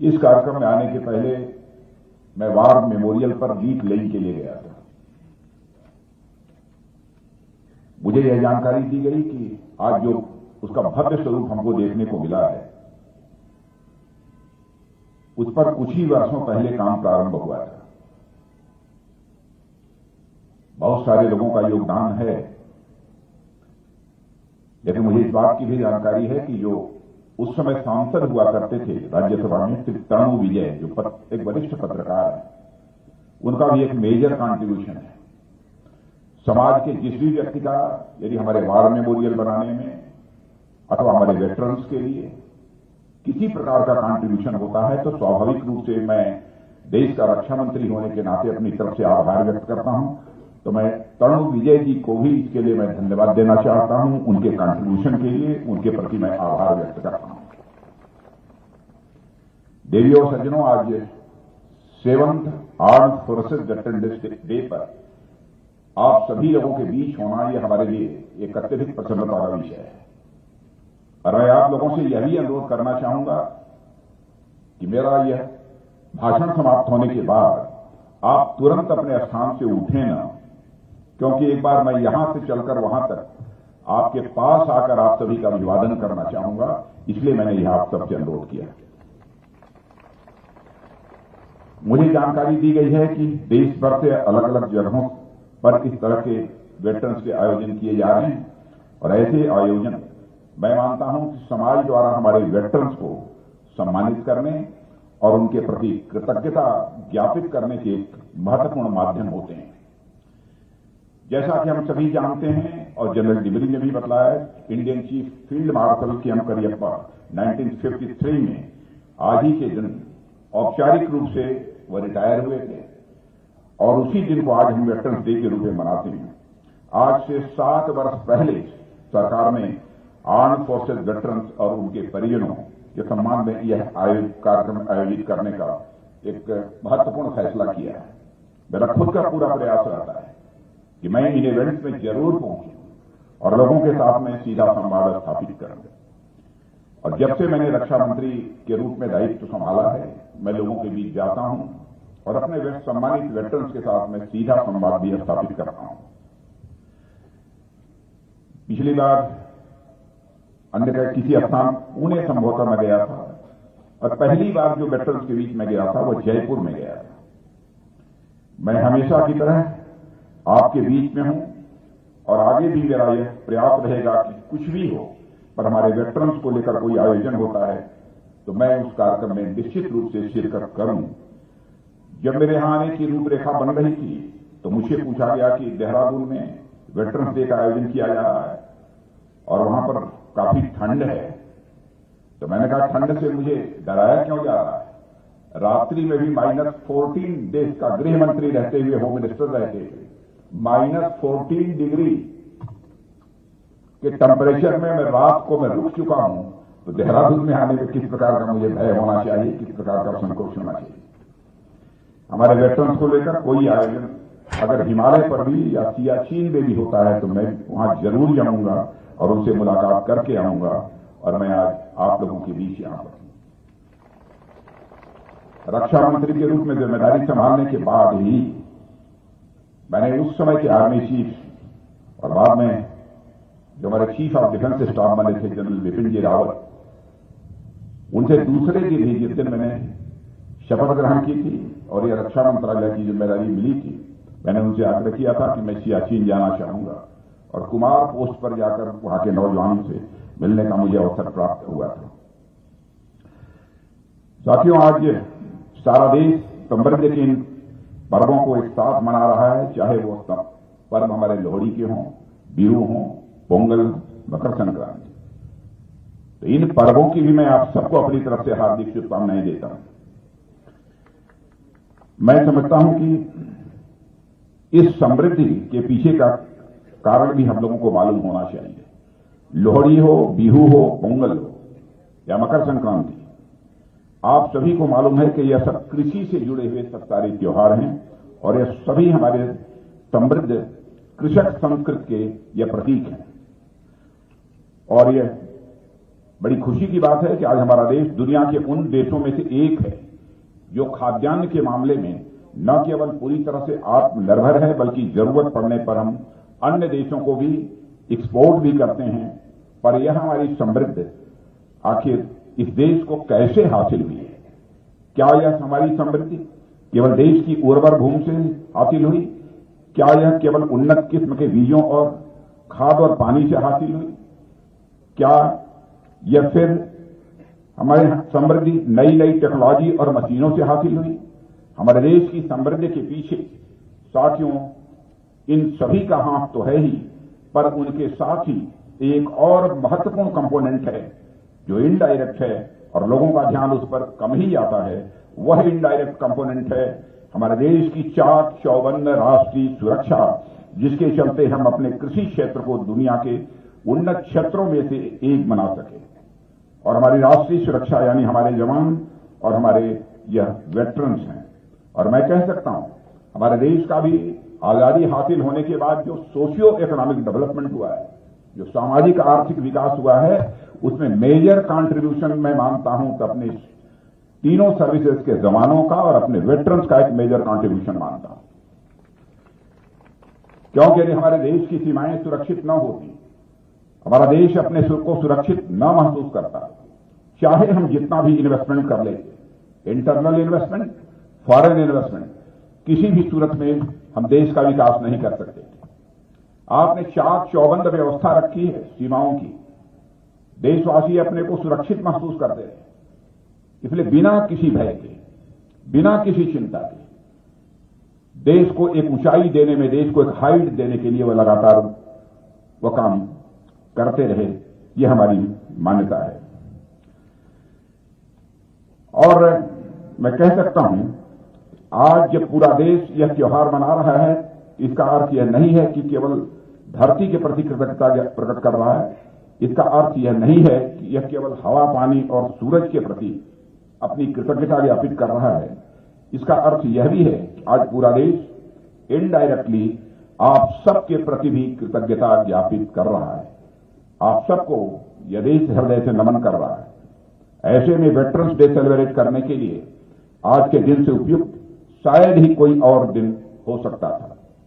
इस कार्यक्रम में आने के पहले मैं वार मेमोरियल पर गीत लेने के लिए गया था। मुझे यह जानकारी दी गई कि आज जो उसका भव्य स्वरूप हमको देखने को मिला है, उस पर कुछ ही वर्षों पहले काम प्रारंभ हुआ था। बहुत सारे लोगों का योगदान है, लेकिन मुझे इस बात की भी जानकारी है कि जो उस समय सांसद हुआ करते थे राज्यसभा में, श्री तरणु विजय, जो एक वरिष्ठ पत्रकार है, उनका भी एक मेजर कंट्रीब्यूशन है। समाज के जिस भी व्यक्ति का यदि हमारे वार मेमोरियल बनाने में अथवा हमारे वेटरन्स के लिए किसी प्रकार का कंट्रीब्यूशन होता है, तो स्वाभाविक रूप से मैं देश का रक्षा मंत्री होने के नाते अपनी तरफ से आभार व्यक्त करता हूं। तो मैं तरणु विजय जी को भी इसके लिए मैं धन्यवाद देना चाहता हूं, उनके कंट्रीब्यूशन के लिए उनके प्रति मैं आभार व्यक्त करता हूं। देवियों और सज्जनों, आज 7th armed forces veterans day पर आप सभी लोगों के बीच होना, यह हमारे लिए एक अत्यधिक प्रसन्नता का विषय है। और मैं आप लोगों से यह भी अनुरोध करना चाहूंगा कि मेरा यह भाषण समाप्त होने के बाद आप तुरंत अपने स्थान से उठें ना, क्योंकि एक बार मैं यहां से चलकर वहां तक आपके पास आकर आप सभी का अभिवादन करना चाहूंगा, इसलिए मैंने यह आप सबसे अनुरोध किया। मुझे जानकारी दी गई है कि देश भर से अलग अलग जगहों पर इस तरह के वेटरन्स के आयोजन किए जा रहे हैं, और ऐसे आयोजन मैं मानता हूं कि समाज द्वारा हमारे वेटरन्स को सम्मानित करने और उनके प्रति कृतज्ञता ज्ञापित करने के एक महत्वपूर्ण माध्यम होते हैं। जैसा कि हम सभी जानते हैं और जनरल डिबरी ने भी बताया, इंडियन चीफ फील्ड मार्शल के एम करियप्पा 1953 में आज ही के दिन औपचारिक रूप से वह रिटायर हुए थे, और उसी दिन को आज हम वेटरन्स डे के रूप में मनाते हैं। आज से 7 वर्ष पहले सरकार ने आर्म्ड फोर्सेज वेटरन्स और उनके परिजनों के सम्मान में यह कार्यक्रम आयोजित करने का एक महत्वपूर्ण फैसला किया है। मेरा खुद का पूरा प्रयास रहता है कि मैं इन इवेंट्स में जरूर पहुंचूं और लोगों के साथ में सीधा संवाद स्थापित करूं। और जब से मैंने रक्षा मंत्री के रूप में दायित्व संभाला है, मैं लोगों के बीच जाता हूं और अपने सम्मानित वेटरन्स के साथ में सीधा संवाद भी स्थापित करता हूं। पिछली बार अन्य किसी स्थान पुणे संभवतः में गया था, और पहली बार जो वेटरन्स के बीच में गया था वो जयपुर में गया था। मैं हमेशा की तरह आपके बीच में हूं, और आगे भी मेरा यह प्रयास रहेगा कि कुछ भी हो, पर हमारे वेटरन्स को लेकर कोई आयोजन होता है तो मैं उस कार्यक्रम में निश्चित रूप से शिरकत करूं। जब मेरे यहां आने की रूपरेखा बन रही थी तो मुझे पूछा गया कि देहरादून में वेटरन्स डे का आयोजन किया जा रहा है और वहां पर काफी ठंड है। तो मैंने कहा, ठंड से मुझे डराया क्यों जा रहा है? रात्रि में भी -14 देश का गृह मंत्री रहते हुए होम मिनिस्टर रहते थे, -14 डिग्री के टेम्परेचर में मैं रात को मैं रुक चुका हूं। तो देहरादून में आने में किस प्रकार का मुझे भय होना चाहिए, किस प्रकार का संकोच होना चाहिए? हमारे वेटरन्स को लेकर कोई आयोजन अगर हिमालय पर भी या सियाचिन में भी होता है तो मैं वहां जरूर जाऊंगा और उनसे मुलाकात करके आऊंगा। और मैं आज आप लोगों के बीच यहां पर रक्षा मंत्री के रूप में जिम्मेदारी संभालने के बाद ही मैंने उस समय के आर्मी चीफ और बाद में जो हमारे चीफ ऑफ डिफेंस स्टाफ बने थे जनरल बिपिन जी रावत, उनसे दूसरे दिन ही, जिस दिन मैंने शपथ ग्रहण की थी और यह रक्षा मंत्रालय की जिम्मेदारी मिली थी, मैंने उनसे आग्रह किया था कि मैं सियाचिन जाना चाहूंगा, और कुमार पोस्ट पर जाकर वहां के नौजवानों से मिलने का मुझे अवसर प्राप्त हुआ था। साथियों, आज सारा देश समृद्धि के इन पर्वों को एक साथ मना रहा है, चाहे वो पर्व हमारे लोहड़ी के हों, बिहू हों, पोंगल, मकर संक्रांति। तो इन पर्वों की भी मैं आप सबको अपनी तरफ से हार्दिक शुभकामनाएं देता हूं। मैं समझता हूं कि इस समृद्धि के पीछे का कारण भी हम लोगों को मालूम होना चाहिए। लोहड़ी हो, बिहू हो, पोंगल हो या मकर संक्रांति, आप सभी को मालूम है कि यह सब कृषि से जुड़े हुए सब सारे त्योहार हैं, और यह सभी हमारे समृद्ध कृषक संस्कृति के यह प्रतीक हैं। और यह बड़ी खुशी की बात है कि आज हमारा देश दुनिया के उन देशों में से एक है जो खाद्यान्न के मामले में न केवल पूरी तरह से आत्मनिर्भर है, बल्कि जरूरत पड़ने पर हम अन्य देशों को भी एक्सपोर्ट भी करते हैं। पर यह हमारी समृद्धि आखिर इस देश को कैसे हासिल हुई है? क्या यह हमारी समृद्धि केवल देश की उर्वर भूमि से हासिल हुई? क्या यह केवल उन्नत किस्म के बीजों और खाद और पानी से हासिल हुई? क्या यह फिर हमारे समृद्धि नई नई टेक्नोलॉजी और मशीनों से हासिल हुई? हमारे देश की समृद्धि के पीछे साथियों इन सभी का हाथ तो है ही, पर उनके साथ ही एक और महत्वपूर्ण कंपोनेंट है जो इनडायरेक्ट है और लोगों का ध्यान उस पर कम ही आता है। वह इनडायरेक्ट कंपोनेंट है हमारे देश की चाक चौबंद राष्ट्रीय सुरक्षा, जिसके चलते हम अपने कृषि क्षेत्र को दुनिया के उन्नत क्षेत्रों में से एक बना सके। और हमारी राष्ट्रीय सुरक्षा यानी हमारे जवान और हमारे यह वेटरन्स हैं। और मैं कह सकता हूं हमारे देश का भी आजादी हासिल होने के बाद जो सोशियो इकोनॉमिक डेवलपमेंट हुआ है, जो सामाजिक आर्थिक विकास हुआ है, उसमें मेजर कंट्रीब्यूशन मैं मानता हूं तो अपने तीनों सर्विसेज के जवानों का और अपने वेटरन्स का एक मेजर कंट्रीब्यूशन मानता हूं। क्योंकि यदि हमारे देश की सीमाएं सुरक्षित न होती, हमारा देश अपने को सुरक्षित न महसूस करता, चाहे हम जितना भी इन्वेस्टमेंट कर ले, इंटरनल इन्वेस्टमेंट, फॉरेन इन्वेस्टमेंट, किसी भी सूरत में हम देश का विकास नहीं कर सकते। आपने चाक चौबंद व्यवस्था रखी है सीमाओं की, देशवासी अपने को सुरक्षित महसूस करते हैं। इसलिए बिना किसी भय के, बिना किसी चिंता के देश को एक ऊंचाई देने में, देश को एक हाइट देने के लिए वह लगातार वह काम करते रहे, यह हमारी मान्यता है। और मैं कह सकता हूं आज जब पूरा देश यह त्योहार मना रहा है, इसका अर्थ यह नहीं है कि केवल धरती के प्रति कृतज्ञता प्रकट कर रहा है। इसका अर्थ यह नहीं है कि यह केवल हवा पानी और सूरज के प्रति अपनी कृतज्ञता ज्ञापित कर रहा है। इसका अर्थ यह भी है कि आज पूरा देश इनडायरेक्टली आप सबके प्रति भी कृतज्ञता ज्ञापित कर रहा है। आप सबको यह देश हृदय से नमन कर रहा है। ऐसे में वेटरन्स डे सेलिब्रेट करने के लिए आज के दिन से उपयुक्त शायद ही कोई और दिन हो सकता था।